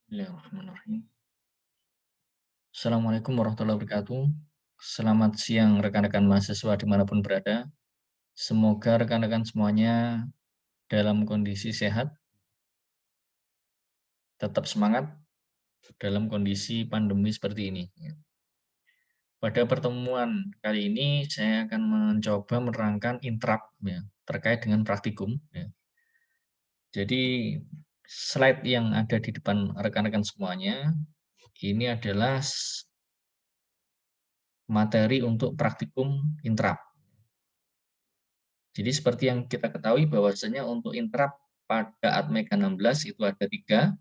Bismillahirrahmanirrahim. Assalamualaikum warahmatullahi wabarakatuh. Selamat siang rekan-rekan mahasiswa dimanapun berada. Semoga rekan-rekan semuanya dalam kondisi sehat, tetap semangat dalam kondisi pandemi seperti ini. Pada pertemuan kali ini saya akan mencoba menerangkan intrap terkait dengan praktikum. Jadi slide yang ada di depan rekan-rekan semuanya ini adalah materi untuk praktikum intrap. Jadi seperti yang kita ketahui bahwasanya untuk intrap pada Atmega 16 itu ada 3,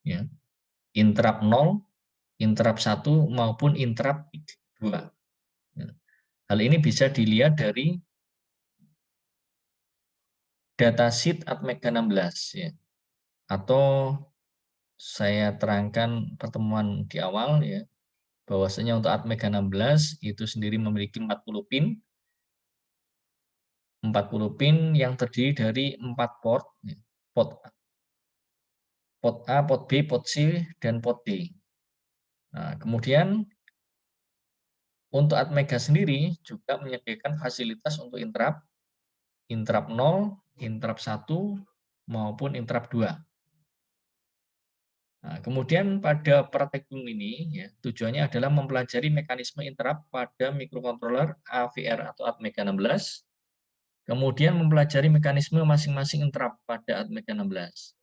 ya. Intrap 0, intrap 1 maupun intrap 2. Ya. Hal ini bisa dilihat dari datasheet Atmega 16, ya. Atau saya terangkan pertemuan di awal, ya, bahwasanya untuk Atmega 16 itu sendiri memiliki 40 pin. 40 pin yang terdiri dari 4 port, ya. Port A, port B, port C, dan port D. Nah, kemudian untuk Atmega sendiri juga menyediakan fasilitas untuk intrap 0, intrap 1, maupun intrap 2. Nah, kemudian pada praktikum ini, ya, tujuannya adalah mempelajari mekanisme intrap pada mikrokontroler AVR atau Atmega 16, kemudian mempelajari mekanisme masing-masing intrap pada Atmega 16.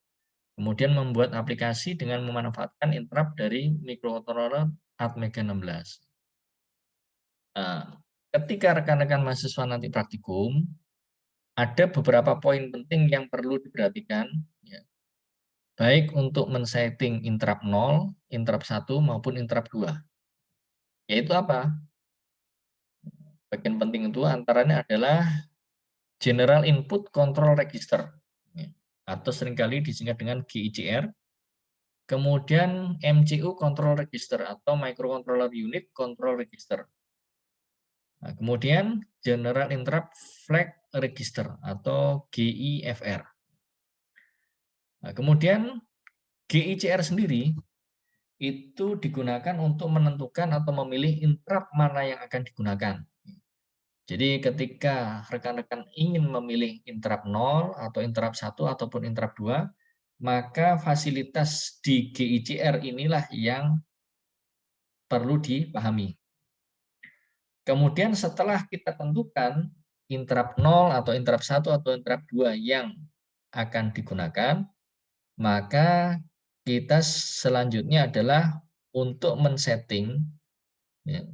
Kemudian membuat aplikasi dengan memanfaatkan intrap dari mikrokontroler Atmega 16. Nah, ketika rekan-rekan mahasiswa nanti praktikum, ada beberapa poin penting yang perlu diperhatikan, ya. Baik untuk men-setting intrap 0, intrap 1, maupun intrap 2. Yaitu apa? Bagian penting itu antaranya adalah General Input Control Register, ya, atau seringkali disingkat dengan GICR. Kemudian MCU Control Register atau Microcontroller Unit Control Register. Nah, kemudian General Interrupt Flag Register atau GIFR. Nah, kemudian GICR sendiri itu digunakan untuk menentukan atau memilih interrupt mana yang akan digunakan. Jadi ketika rekan-rekan ingin memilih interrupt 0 atau interrupt 1 ataupun interrupt 2, maka fasilitas di GICR inilah yang perlu dipahami. Kemudian setelah kita tentukan interrupt 0 atau interrupt 1 atau interrupt 2 yang akan digunakan, maka kita selanjutnya adalah untuk men-setting, ya,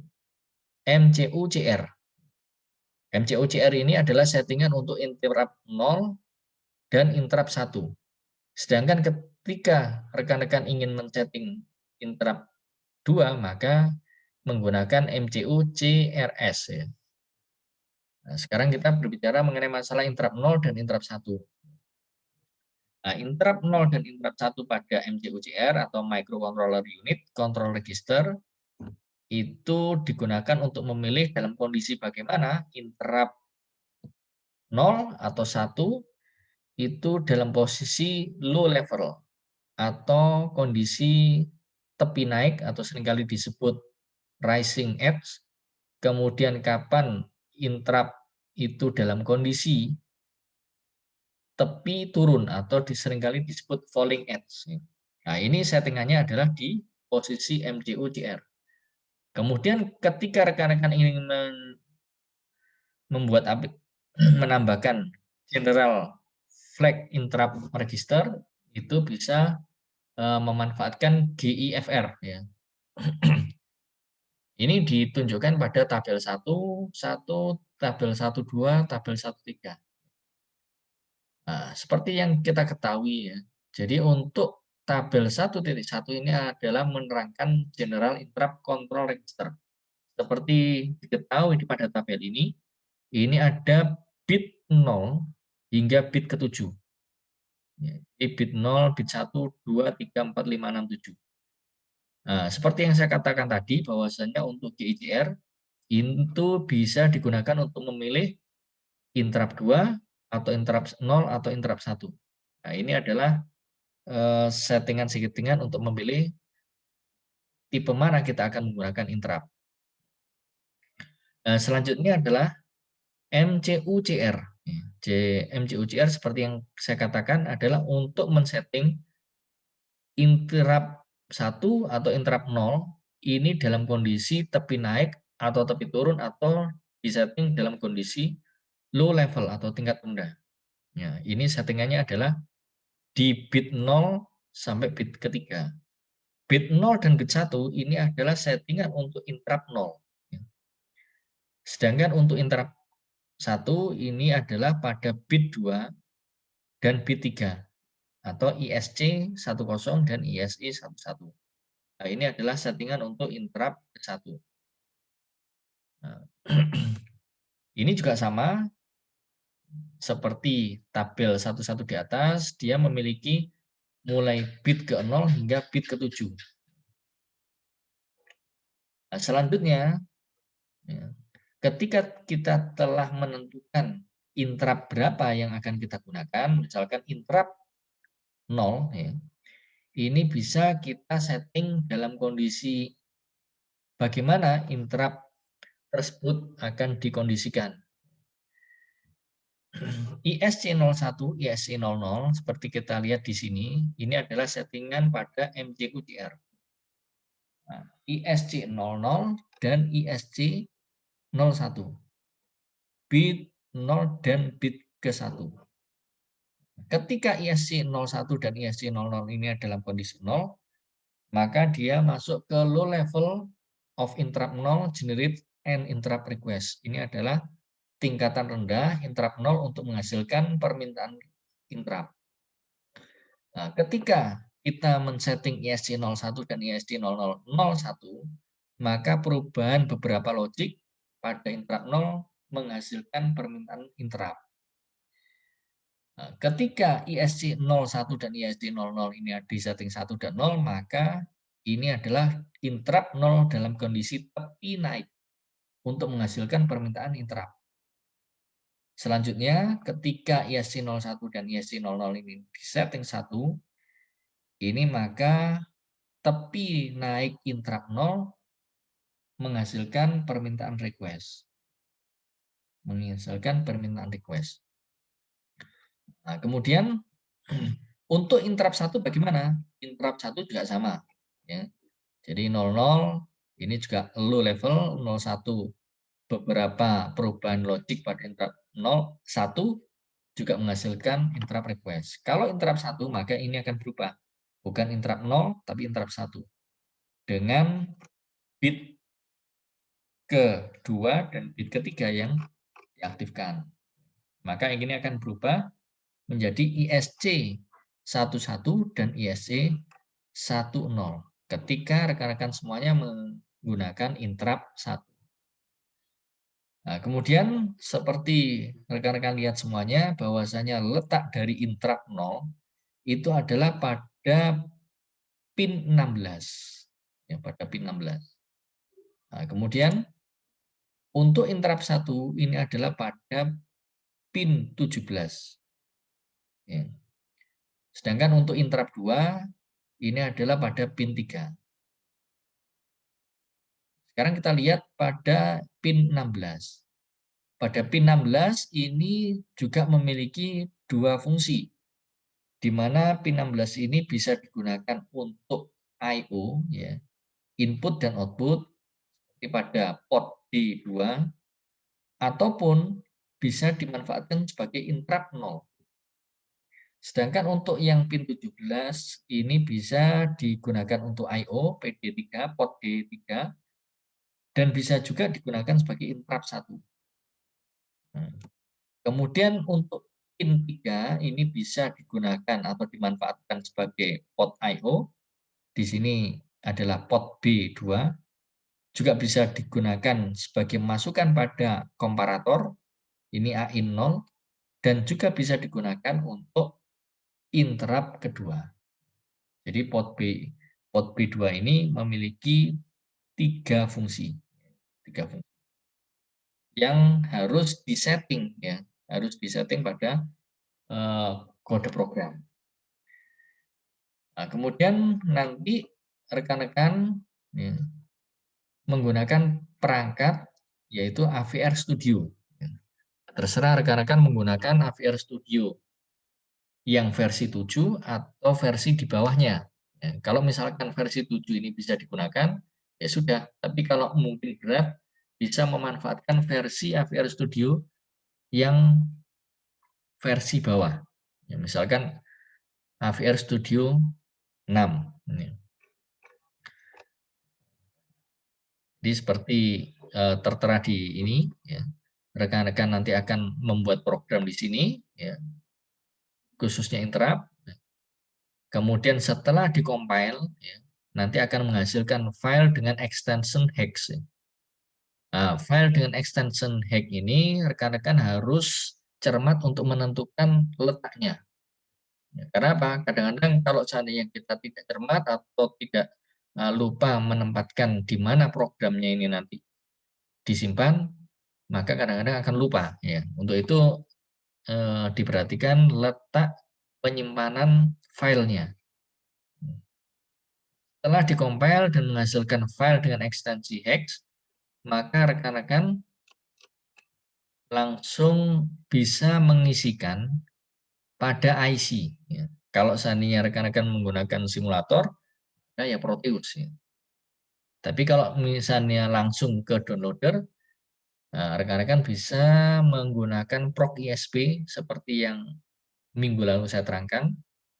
MCU-CR. MCU-CR ini adalah settingan untuk interrupt 0 dan interrupt 1. Sedangkan ketika rekan-rekan ingin men-setting interrupt 2, maka menggunakan MCU-CRS. Ya. Nah, sekarang kita berbicara mengenai masalah interrupt 0 dan interrupt 1. Nah, interrupt 0 dan interrupt 1 pada MCU-CR atau Microcontroller Unit Control Register itu digunakan untuk memilih dalam kondisi bagaimana interrupt 0 atau 1 itu dalam posisi low level atau kondisi tepi naik atau seringkali disebut rising edge. Kemudian kapan interrupt itu dalam kondisi tepi turun atau seringkali disebut falling edge. Nah, ini settingannya adalah di posisi MCU-CR. Kemudian ketika rekan-rekan ingin membuat menambahkan general flag interrupt register, itu bisa memanfaatkan GIFR, ya. Ini ditunjukkan pada tabel 1, tabel 1.2, tabel 1.3. Nah, seperti yang kita ketahui, ya. Jadi untuk tabel 1.1 ini adalah menerangkan General Interrupt Control Register. Seperti diketahui pada tabel ini ada bit 0 hingga bit ke-7. Jadi bit 0, bit 1, 2, 3, 4, 5, 6, 7. Nah, seperti yang saya katakan tadi, bahwasanya untuk GICR itu bisa digunakan untuk memilih interrupt 2 atau interrupt 0 atau interrupt 1. Nah, ini adalah settingan-settingan untuk memilih tipe mana kita akan menggunakan interrupt. Selanjutnya adalah MCUCR. MCUCR seperti yang saya katakan adalah untuk men-setting interrupt 1 atau interrupt 0 ini dalam kondisi tepi naik atau tepi turun atau disetting dalam kondisi low level atau tingkat rendah. Ya, ini settingannya adalah di bit 0 sampai bit ketiga. Bit 0 dan bit 1 ini adalah settingan untuk interrupt 0. Sedangkan untuk interrupt 1 ini adalah pada bit 2 dan bit 3 atau ISC 10 dan ISI 11. Nah, ini adalah settingan untuk interrupt 1. Nah, ini juga sama seperti tabel 11 di atas, dia memiliki mulai bit ke-0 hingga bit ke-7. Nah, selanjutnya, ya, ketika kita telah menentukan interrupt berapa yang akan kita gunakan, misalkan interrupt 0, ya, ini bisa kita setting dalam kondisi bagaimana interrupt tersebut akan dikondisikan. ISC01, ISC00 seperti kita lihat di sini, ini adalah settingan pada MCUCR. Nah, ISC00 dan ISC01. Bit 0 dan bit ke-1. Ketika ISC01 dan ISC00 ini dalam kondisi 0, maka dia masuk ke low level of interrupt 0 generate and interrupt request. Ini adalah tingkatan rendah interrupt 0 untuk menghasilkan permintaan interrupt. Nah, ketika kita men-setting ISC01 dan ISC0001, maka perubahan beberapa logik pada interrupt 0 menghasilkan permintaan interrupt. Nah, ketika ISC01 dan ISC00 ini di setting 1 dan 0, maka ini adalah interrupt 0 dalam kondisi tepi naik untuk menghasilkan permintaan interrupt. Selanjutnya, ketika ISC01 dan ISC00 ini di setting 1, ini maka tepi naik interrupt 0 menghasilkan permintaan request. Nah, kemudian untuk interrupt 1 bagaimana? Interrupt 1 juga sama. Ya. Jadi 00 ini juga low level, 01 beberapa perubahan logik pada interrupt 01 juga menghasilkan interrupt request. Kalau interrupt 1 maka ini akan berubah. Bukan interrupt 0 tapi interrupt 1. Dengan bit kedua dan bit ketiga yang diaktifkan. Maka ini akan berubah menjadi ISC 11 dan ISC 10 ketika rekan-rekan semuanya menggunakan interrupt 1. Nah, kemudian seperti rekan-rekan lihat semuanya bahwasanya letak dari interrupt 0 itu adalah pada pin 16. Ya, pada pin 16. Nah, kemudian untuk interrupt 1 ini adalah pada pin 17. Ya. Sedangkan untuk interrupt 2 ini adalah pada pin 3. Sekarang kita lihat pada pin 16. Pada pin 16 ini juga memiliki dua fungsi, di mana pin 16 ini bisa digunakan untuk I/O, ya, input dan output, seperti pada port D2, ataupun bisa dimanfaatkan sebagai interrupt 0. Sedangkan untuk yang pin 17 ini bisa digunakan untuk I/O, PD3, port D3, dan bisa juga digunakan sebagai interrupt 1. Nah, kemudian untuk pin 3 ini bisa digunakan atau dimanfaatkan sebagai port I/O. Di sini adalah port B2, juga bisa digunakan sebagai masukan pada komparator, ini AIN 0, dan juga bisa digunakan untuk interrupt kedua. Jadi port B2 ini memiliki tiga fungsi yang harus disetting, ya, harus disetting pada kode program. Nah, kemudian nanti rekan-rekan ya, menggunakan perangkat yaitu AVR Studio. Terserah rekan-rekan menggunakan AVR Studio yang versi 7 atau versi di bawahnya. Ya, kalau misalkan versi 7 ini bisa digunakan, ya sudah. Tapi kalau mungkin berat, bisa memanfaatkan versi AVR Studio yang versi bawah. Ya, misalkan AVR Studio 6. Ini. Jadi seperti tertera di ini, ya. Rekan-rekan nanti akan membuat program di sini, ya, khususnya interrupt. Kemudian setelah dikompil, ya, nanti akan menghasilkan file dengan extension hex. Nah, file dengan extension hex ini rekan-rekan harus cermat untuk menentukan letaknya. Ya, karena apa? Kadang-kadang kalau seandainya kita tidak cermat atau tidak lupa menempatkan di mana programnya ini nanti disimpan, maka kadang-kadang akan lupa. Ya. Untuk itu diperhatikan letak penyimpanan filenya. Setelah dikompil dan menghasilkan file dengan ekstensi hex, maka rekan-rekan langsung bisa mengisikan pada IC. Ya. Kalau seandainya rekan-rekan menggunakan simulator, ya Proteus. Ya. Tapi kalau misalnya langsung ke downloader, rekan-rekan bisa menggunakan proc ISP seperti yang minggu lalu saya terangkan,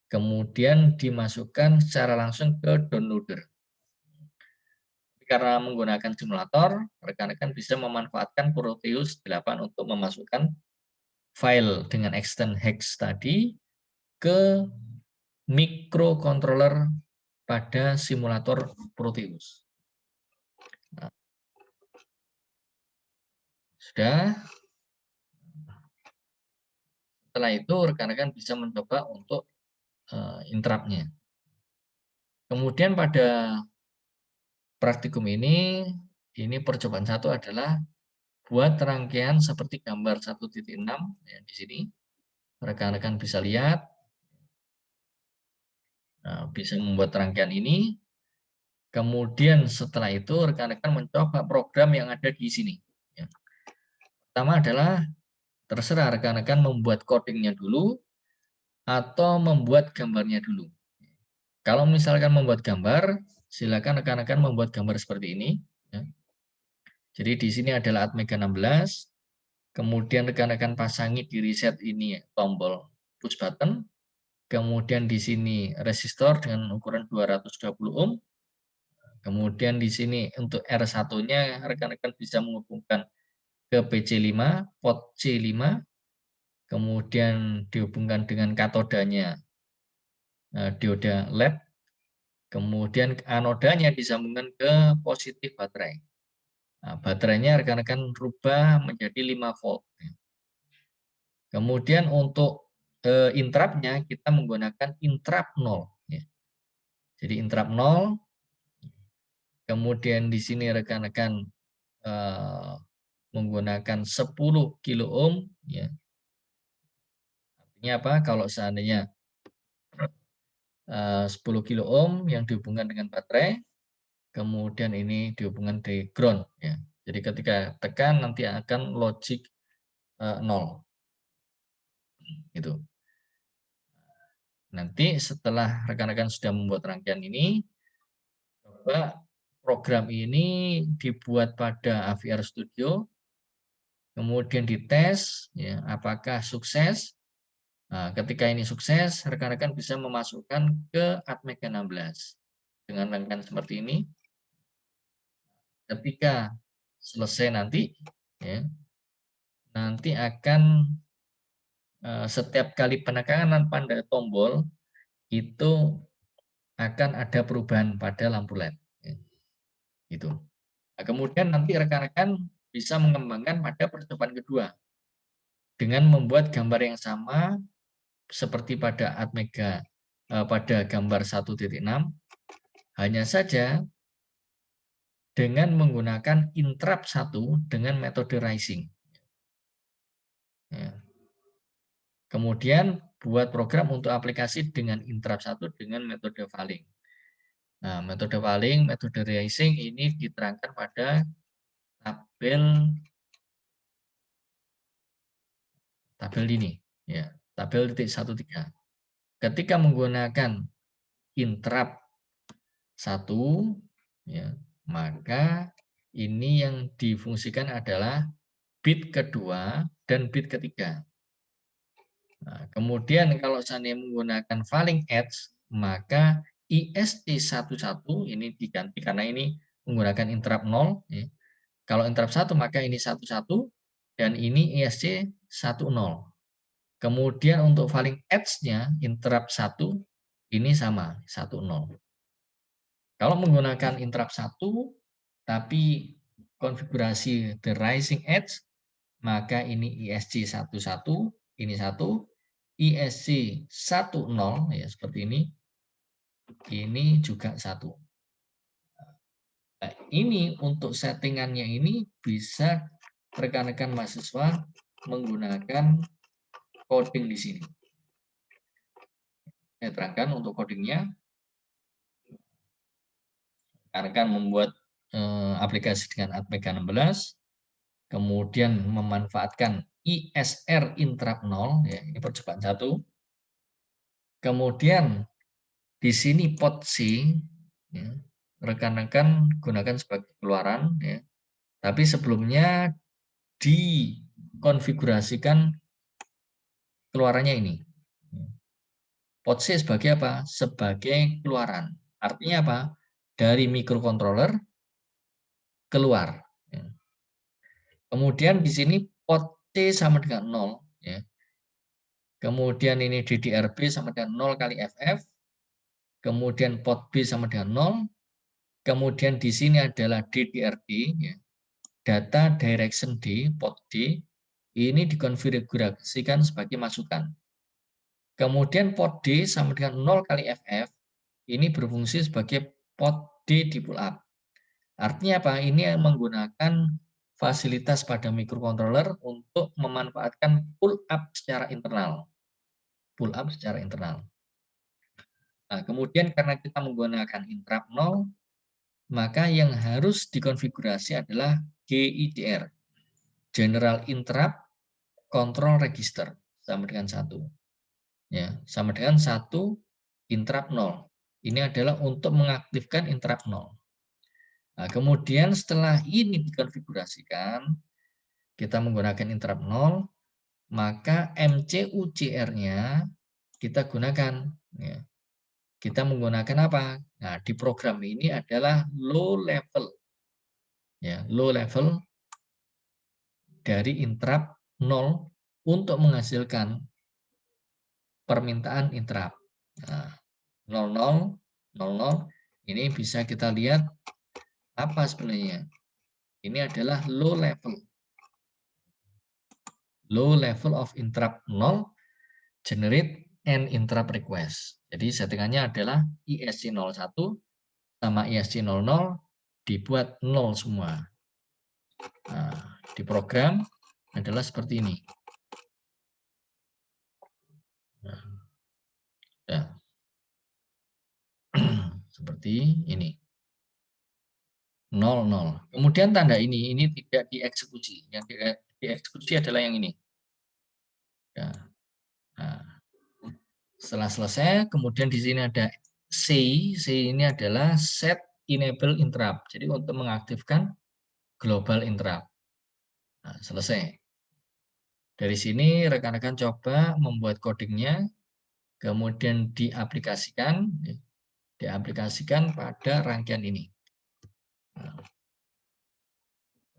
kemudian dimasukkan secara langsung ke downloader. Karena menggunakan simulator, rekan-rekan bisa memanfaatkan Proteus 8 untuk memasukkan file dengan extend hex tadi ke microcontroller pada simulator Proteus. Nah, sudah. Setelah itu rekan-rekan bisa mencoba untuk interrupt-nya. Kemudian pada praktikum ini percobaan satu adalah buat rangkaian seperti gambar 1.6 ya, di sini. Rekan-rekan bisa lihat, bisa membuat rangkaian ini. Kemudian setelah itu rekan-rekan mencoba program yang ada di sini. Ya. Pertama adalah terserah rekan-rekan membuat codingnya dulu atau membuat gambarnya dulu. Kalau misalkan membuat gambar, silakan rekan-rekan membuat gambar seperti ini. Ya. Jadi di sini adalah Atmega 16. Kemudian rekan-rekan pasangi di reset ini tombol push button. Kemudian di sini resistor dengan ukuran 220 ohm. Kemudian di sini untuk R1-nya rekan-rekan bisa menghubungkan ke PC5, port C5. Kemudian dihubungkan dengan katodanya dioda LED. Kemudian anodanya disambungkan ke positif baterai. Nah, baterainya rekan-rekan rubah menjadi 5 volt. Kemudian untuk interrupt-nya kita menggunakan interrupt 0. Ya. Jadi interrupt 0. Kemudian di sini rekan-rekan menggunakan 10 kilo ohm. Ya. Artinya apa? Kalau seandainya 10 kilo ohm yang dihubungkan dengan baterai, kemudian ini dihubungkan di ground. Ya. Jadi ketika tekan nanti akan logic 0. Gitu. Nanti setelah rekan-rekan sudah membuat rangkaian ini, coba program ini dibuat pada AVR Studio, kemudian dites, ya, apakah sukses. Nah, ketika ini sukses, rekan-rekan bisa memasukkan ke Atmega 16 dengan rangkaian seperti ini. Ketika selesai nanti, ya, nanti akan setiap kali penekanan pada tombol itu akan ada perubahan pada lampu LED. Ya. Gitu. Nah, kemudian nanti rekan-rekan bisa mengembangkan pada percobaan kedua dengan membuat gambar yang sama seperti pada Atmega pada gambar 1.6, hanya saja dengan menggunakan interrupt 1 dengan metode rising. Ya. Kemudian buat program untuk aplikasi dengan interrupt 1 dengan metode falling. Nah, metode falling, metode rising ini diterangkan pada tabel ini, ya, tabel titik 13. Ketika menggunakan interrupt 1, ya, maka ini yang difungsikan adalah bit kedua dan bit ketiga. Nah, kemudian kalau seandainya menggunakan falling edge, maka ISC11 ini diganti karena ini menggunakan interrupt 0. Ya. Kalau interrupt 1 maka ini 11 dan ini ISC 10. Kemudian untuk falling edge-nya interrupt 1 ini sama 10. Kalau menggunakan interrupt 1 tapi konfigurasi the rising edge, maka ini ISC 11, ini 1, ISC 10 ya seperti ini juga 1. Nah, ini untuk settingannya ini bisa rekan-rekan mahasiswa menggunakan coding di sini. Saya terangkan untuk codingnya. Rekan-rekan membuat aplikasi dengan Atmega 16, kemudian memanfaatkan ISR interrupt 0, ya, ini percobaan 1. Kemudian di sini pot C, ya, rekan-rekan gunakan sebagai keluaran, ya. Tapi sebelumnya dikonfigurasikan keluarannya ini. Pot C sebagai apa? Sebagai keluaran. Artinya apa? Dari microcontroller keluar. Ya. Kemudian di sini pot C sama dengan 0. Ya. Kemudian ini DDRB sama dengan 0 kali FF. Kemudian pot B sama dengan 0. Kemudian di sini adalah DDRD, ya. Data direction D, pot D, ini dikonfigurasikan sebagai masukan. Kemudian pot D sama dengan 0 kali FF, ini berfungsi sebagai pot D di pull up. Artinya apa? Ini menggunakan fasilitas pada microcontroller untuk memanfaatkan pull up secara internal. Pull up secara internal. Nah, kemudian karena kita menggunakan interrupt 0, maka yang harus dikonfigurasi adalah GIDR, General Interrupt Control Register, sama dengan 1. Ya, sama dengan 1 interrupt 0. Ini adalah untuk mengaktifkan interrupt 0. Nah, kemudian setelah ini dikonfigurasikan, kita menggunakan interrupt 0, maka MCUCR-nya kita gunakan. Ya. Kita menggunakan apa? Nah, di program ini adalah low level. Ya, low level dari interrupt 0 untuk menghasilkan permintaan interrupt. Nah, 00, 00, ini bisa kita lihat apa sebenarnya. Ini adalah low level. Low level of interrupt 0 generate an interrupt request. Jadi settingannya adalah ISC01 sama ISC00 dibuat 0 semua. Nah, di program adalah seperti ini. Nah, seperti ini. 00. Kemudian tanda ini tidak dieksekusi. Yang dieksekusi adalah yang ini. Ya. Nah, setelah selesai, kemudian di sini ada C. C ini adalah set enable interrupt. Jadi untuk mengaktifkan global interrupt. Nah, selesai. Dari sini rekan-rekan coba membuat codingnya, kemudian diaplikasikan pada rangkaian ini. Nah,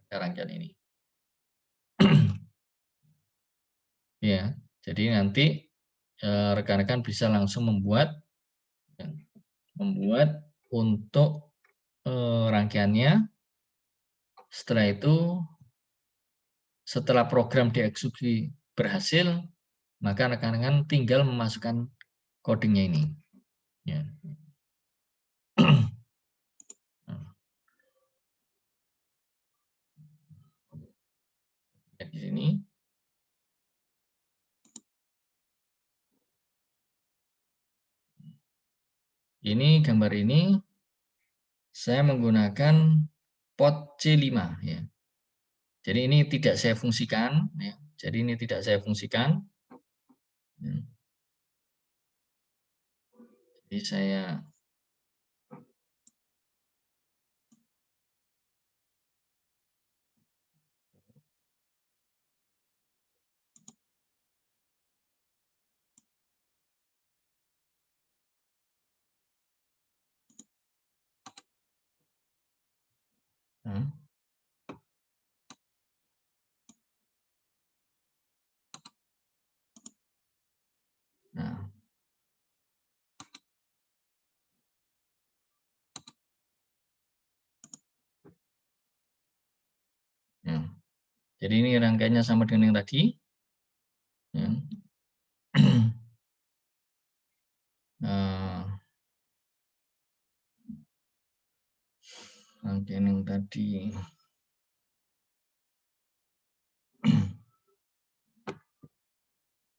pada rangkaian ini. Ya, jadi nanti rekan-rekan bisa langsung membuat untuk rangkaiannya. Setelah itu, setelah program dieksekusi berhasil, maka rekan-rekan tinggal memasukkan codingnya ini. Ya. Di sini. Ini gambar ini saya menggunakan pot C5 ya. Jadi ini tidak saya fungsikan ya. Jadi ini tidak saya fungsikan. Ya. Jadi saya nah, nah, ya. Jadi ini rangkaiannya sama dengan yang tadi. Ya. Rangkaian yang tadi.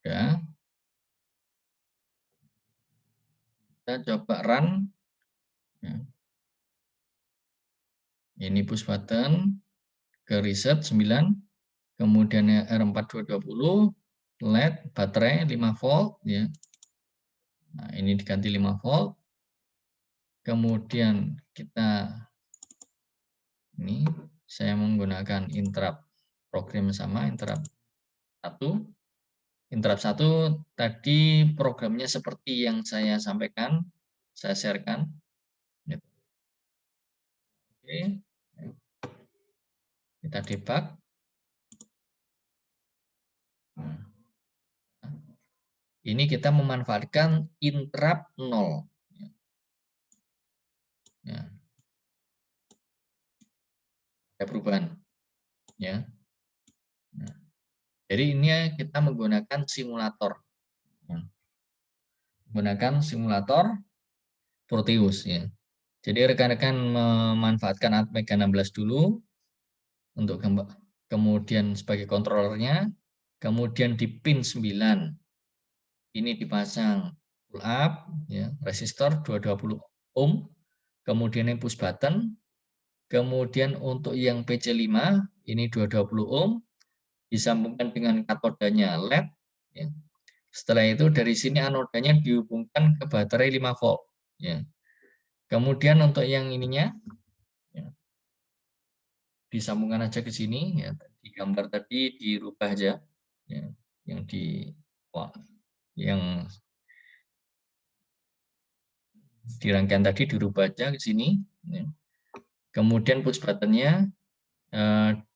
Ya, kita coba run. Ya. Ini push button ke reset 9, kemudian R4220, LED, baterai 5 volt. Ya. Nah, ini diganti 5 volt. Kemudian kita ini saya menggunakan interrupt program sama interrupt 1. Interrupt 1 tadi programnya seperti yang saya sampaikan, saya sharekan. Oke, kita debug. Nah, ini kita memanfaatkan interrupt 0. Ya, ada perubahan. Ya. Nah, jadi ini kita menggunakan simulator. Ya. Menggunakan simulator Proteus. Ya. Jadi rekan-rekan memanfaatkan Atmega 16 dulu untuk kemudian sebagai kontrolernya, kemudian di pin 9 ini dipasang pull up ya, resistor 220 ohm, kemudian yang push button, kemudian untuk yang PC5 ini 220 ohm disambungkan dengan katodanya LED ya. Setelah itu dari sini anodanya dihubungkan ke baterai 5 volt ya. Kemudian untuk yang ininya ya, disambungkan aja ke sini ya, di gambar tadi dirubah aja ya, yang yang di rangkaian tadi dirubah aja ke sini ya. Kemudian push buttonnya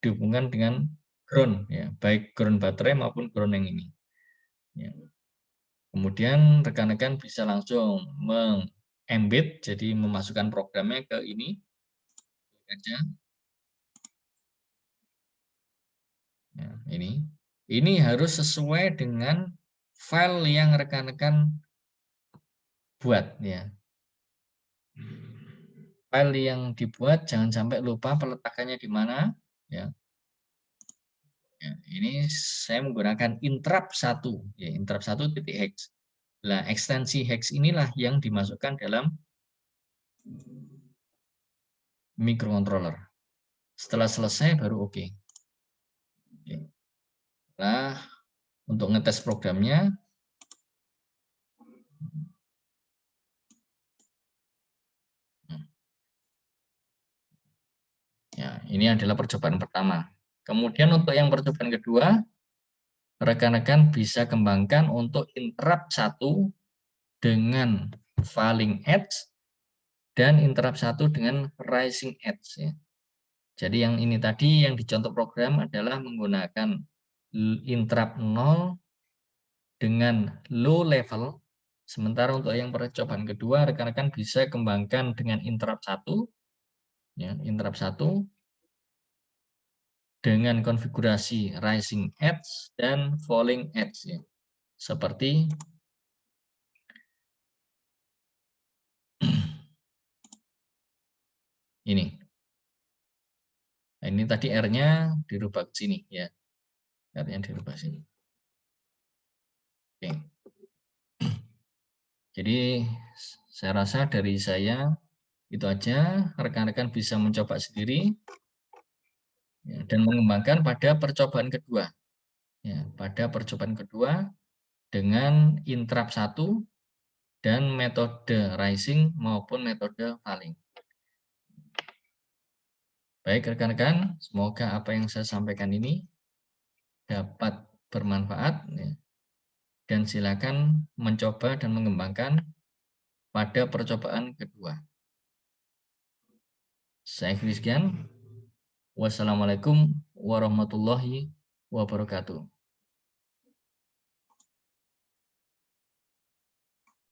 dihubungkan dengan ground ya, baik ground baterai maupun ground yang ini ya. Kemudian rekan-rekan bisa langsung meng-embed, jadi memasukkan programnya ke ini aja ya, ini harus sesuai dengan file yang rekan-rekan buat ya. File yang dibuat jangan sampai lupa peletakannya di mana ya. Ya, ini saya menggunakan interrupt 1 ya, interrupt 1.hex. Nah, ekstensi hex inilah yang dimasukkan dalam microcontroller. Setelah selesai baru oke. Nah, untuk ngetes programnya ya, ini adalah percobaan pertama. Kemudian untuk yang percobaan kedua, rekan-rekan bisa kembangkan untuk interrupt 1 dengan falling edge dan interrupt 1 dengan rising edge ya. Jadi yang ini tadi yang dicontoh program adalah menggunakan interrupt 0 dengan low level. Sementara untuk yang percobaan kedua, rekan-rekan bisa kembangkan dengan interrupt 1 ya, interrupt 1 dengan konfigurasi rising edge dan falling edge ya. Seperti ini. Nah, ini tadi R-nya dirubah ke sini ya. R-nya dirubah sini. Oke. Jadi Saya rasa dari saya itu aja, rekan-rekan bisa mencoba sendiri ya, dan mengembangkan pada percobaan kedua. Ya, pada percobaan kedua dengan intrap 1 dan metode rising maupun metode falling. Baik rekan-rekan, semoga apa yang saya sampaikan ini dapat bermanfaat ya, dan silakan mencoba dan mengembangkan pada percobaan kedua. Saya Christian. Wassalamualaikum warahmatullahi wabarakatuh.